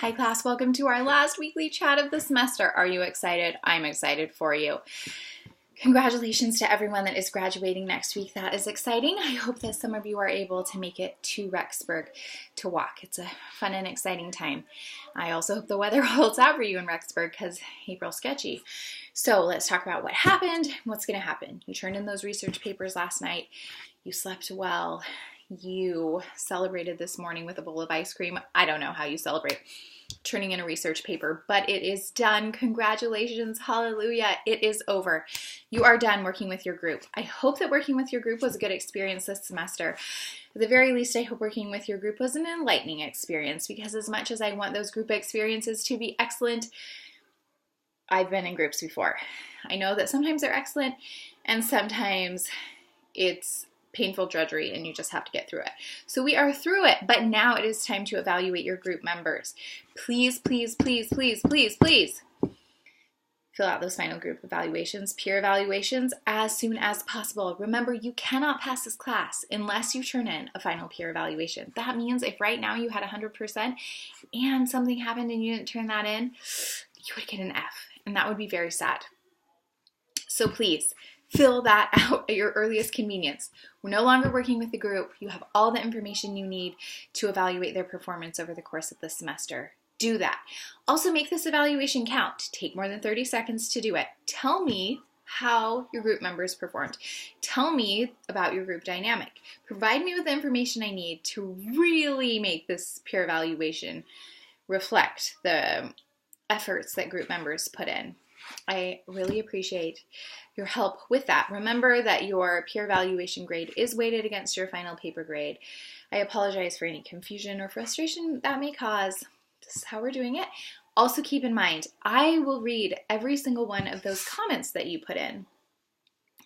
Hi class, welcome to our last weekly chat of the semester. Are you excited? I'm excited for you. Congratulations to everyone that is graduating next week. That is exciting. I hope that some of you are able to make it to Rexburg to walk. It's a fun and exciting time. I also hope the weather holds out for you in Rexburg because April's sketchy. So let's talk about what happened, what's going to happen. You turned in those research papers last night. You slept well. You celebrated this morning with a bowl of ice cream. I don't know how you celebrate turning in a research paper, but it is done. Congratulations. Hallelujah. It is over. You are done working with your group. I hope that working with your group was a good experience this semester. At the very least, I hope working with your group was an enlightening experience, because as much as I want those group experiences to be excellent, I've been in groups before. I know that sometimes they're excellent and sometimes it's painful drudgery and you just have to get through it. So we are through it, but now it is time to evaluate your group members. Please, please, please, please, please, please fill out those final group evaluations, peer evaluations, as soon as possible. Remember, you cannot pass this class unless you turn in a final peer evaluation. That means if right now you had 100% and something happened and you didn't turn that in, you would get an F, and that would be very sad. So please, fill that out at your earliest convenience. We're no longer working with the group. You have all the information you need to evaluate their performance over the course of the semester. Do that. Also, make this evaluation count. Take more than 30 seconds to do it. Tell me how your group members performed. Tell me about your group dynamic. Provide me with the information I need to really make this peer evaluation reflect the efforts that group members put in. I really appreciate your help with that. Remember that your peer evaluation grade is weighted against your final paper grade. I apologize for any confusion or frustration that may cause. This is how we're doing it. Also keep in mind, I will read every single one of those comments that you put in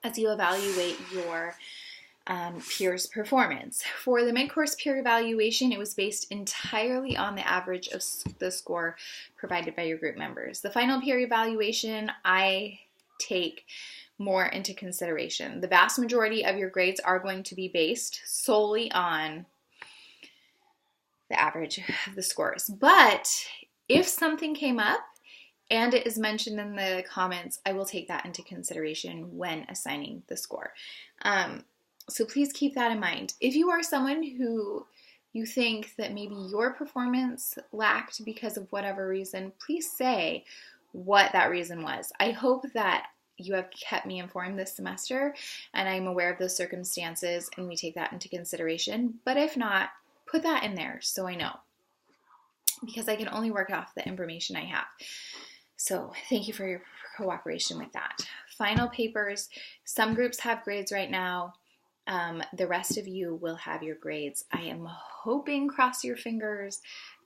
as you evaluate your peers' performance. For the mid-course peer evaluation, it was based entirely on the average of the score provided by your group members. The final peer evaluation, I take more into consideration. The vast majority of your grades are going to be based solely on the average of the scores. But if something came up and it is mentioned in the comments, I will take that into consideration when assigning the score. So please keep that in mind. If you are someone who you think that maybe your performance lacked because of whatever reason, please say what that reason was. I hope that you have kept me informed this semester and I'm aware of those circumstances and we take that into consideration. But if not, put that in there so I know, because I can only work off the information I have. So thank you for your cooperation with that. Final papers. Some groups have grades right now. The rest of you will have your grades. I am hoping, cross your fingers,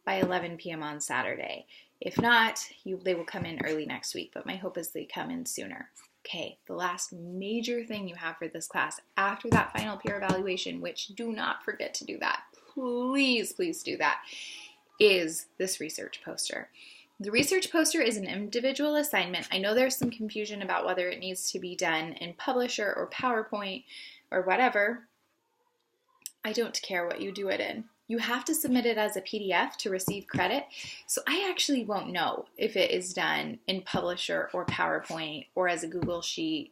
by 11 p.m. on Saturday. If not, they will come in early next week, but my hope is they come in sooner. Okay, the last major thing you have for this class after that final peer evaluation, which do not forget to do that, please, please do that, is this research poster. The research poster is an individual assignment. I know there's some confusion about whether it needs to be done in Publisher or PowerPoint or whatever. I don't care what you do it in. You have to submit it as a PDF to receive credit. So I actually won't know if it is done in Publisher or PowerPoint or as a Google slide.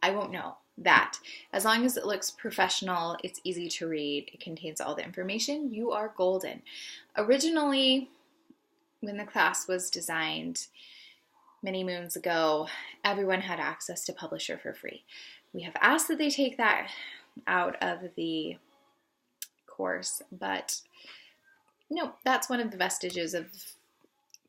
I won't know that. As long as it looks professional, it's easy to read, it contains all the information, you are golden. Originally, when the class was designed many moons ago, everyone had access to Publisher for free. We have asked that they take that out of the course, but no, that's one of the vestiges of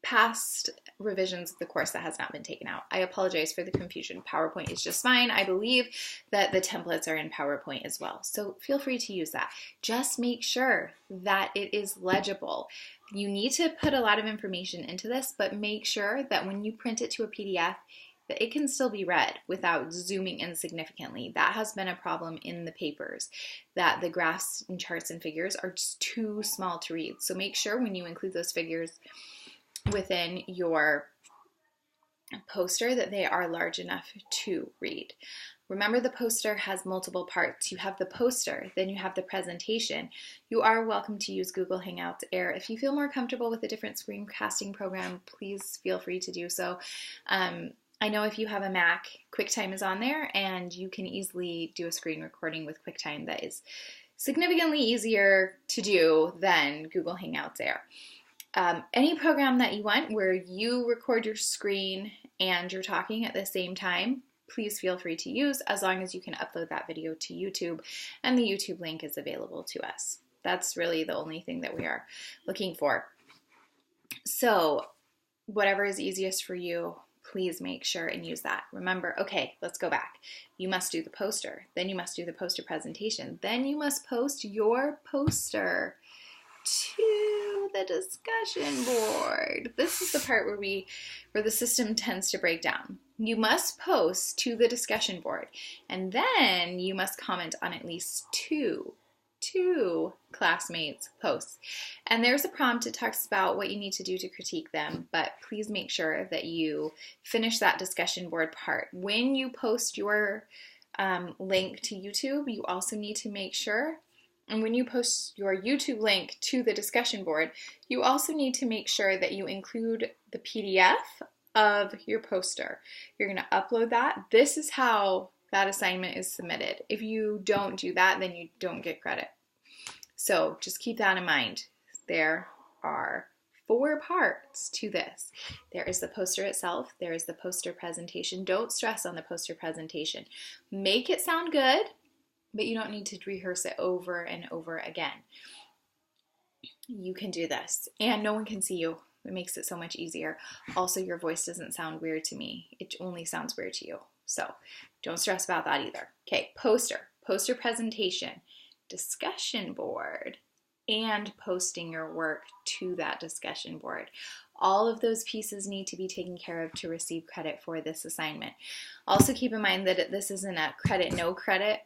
past revisions of the course that has not been taken out. I apologize for the confusion. PowerPoint is just fine. I believe that the templates are in PowerPoint as well, so feel free to use that. Just make sure that it is legible. You need to put a lot of information into this, but make sure that when you print it to a PDF, that it can still be read without zooming in significantly. That has been a problem in the papers, that the graphs and charts and figures are just too small to read. So make sure when you include those figures within your poster that they are large enough to read. Remember, the poster has multiple parts. You have the poster, then you have the presentation. You are welcome to use Google Hangouts Air. If you feel more comfortable with a different screencasting program, please feel free to do so. I know if you have a Mac, QuickTime is on there, and you can easily do a screen recording with QuickTime that is significantly easier to do than Google Hangouts Air. Any program that you want where you record your screen and you're talking at the same time, please feel free to use, as long as you can upload that video to YouTube and the YouTube link is available to us. That's really the only thing that we are looking for. So whatever is easiest for you, please make sure and use that. Remember, okay, let's go back. You must do the poster, then you must do the poster presentation, then you must post your poster to the discussion board. This is the part where the system tends to break down. You must post to the discussion board, and then you must comment on at least two classmates' posts. And there's a prompt that talks about what you need to do to critique them, but please make sure that you finish that discussion board part. When you post your link to YouTube, you also need to make sure, and when you post your YouTube link to the discussion board, you also need to make sure that you include the PDF of your poster. You're going to upload that. This is how that assignment is submitted. If you don't do that, then you don't get credit. So just keep that in mind. There are 4 parts to this. There is the poster itself. There is the poster presentation. Don't stress on the poster presentation. Make it sound good, but you don't need to rehearse it over and over again. You can do this, and no one can see you. It makes it so much easier. Also, your voice doesn't sound weird to me. It only sounds weird to you. So don't stress about that either. Okay, poster presentation, discussion board, and posting your work to that discussion board. All of those pieces need to be taken care of to receive credit for this assignment. Also keep in mind that this isn't a credit, no credit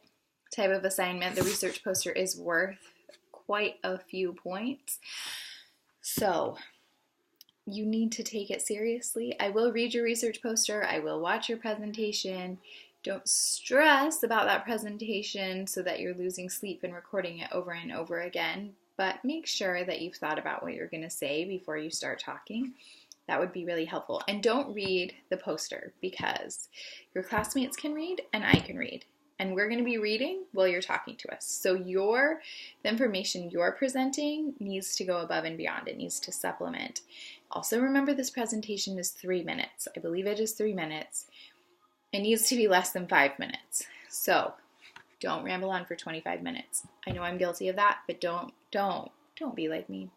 type of assignment. The research poster is worth quite a few points. So you need to take it seriously. I will read your research poster. I will watch your presentation. Don't stress about that presentation so that you're losing sleep and recording it over and over again, but make sure that you've thought about what you're going to say before you start talking. That would be really helpful. And don't read the poster, because your classmates can read and I can read. And we're going to be reading while you're talking to us. So the information you're presenting needs to go above and beyond. It needs to supplement. Also remember, this presentation is 3 minutes. I believe it is 3 minutes. It needs to be less than 5 minutes. So don't ramble on for 25 minutes. I know I'm guilty of that, but don't be like me.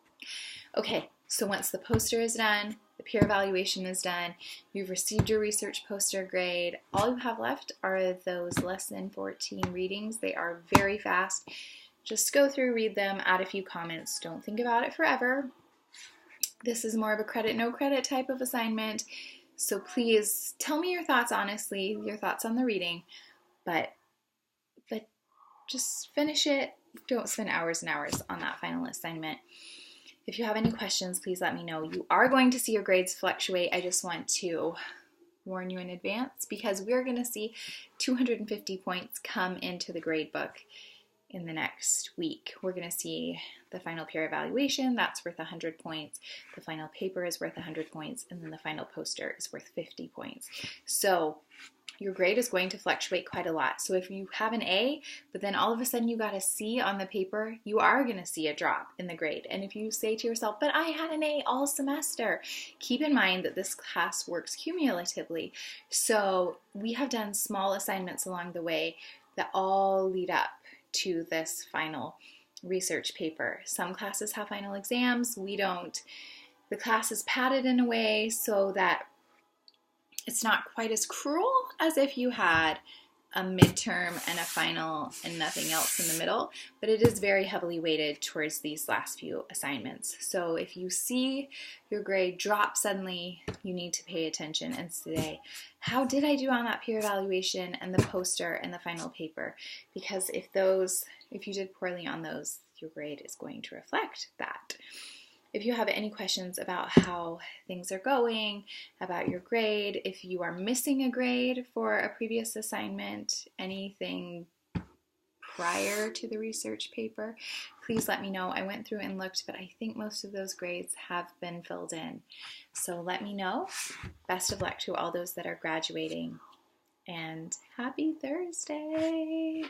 Okay, so once the poster is done, the peer evaluation is done, you've received your research poster grade, all you have left are those less than 14 readings. They are very fast. Just go through, read them, add a few comments. Don't think about it forever. This is more of a credit, no credit type of assignment. So please tell me your thoughts honestly, your thoughts on the reading, but just finish it. Don't spend hours and hours on that final assignment. If you have any questions, please let me know. You are going to see your grades fluctuate. I just want to warn you in advance, because we're going to see 250 points come into the grade book in the next week. We're going to see the final peer evaluation, that's worth 100 points. The final paper is worth 100 points, and then the final poster is worth 50 points. So your grade is going to fluctuate quite a lot. So if you have an A, but then all of a sudden you got a C on the paper, you are going to see a drop in the grade. And if you say to yourself, but I had an A all semester, keep in mind that this class works cumulatively. So we have done small assignments along the way that all lead up to this final research paper. Some classes have final exams, we don't. The class is padded in a way so that it's not quite as cruel as if you had a midterm and a final and nothing else in the middle, but it is very heavily weighted towards these last few assignments. So if you see your grade drop suddenly, you need to pay attention and say, how did I do on that peer evaluation and the poster and the final paper? Because if you did poorly on those, your grade is going to reflect that. if you have any questions about how things are going, about your grade, if you are missing a grade for a previous assignment, anything prior to the research paper, please let me know. I went through and looked, but I think most of those grades have been filled in. So let me know. Best of luck to all those that are graduating, and happy Thursday!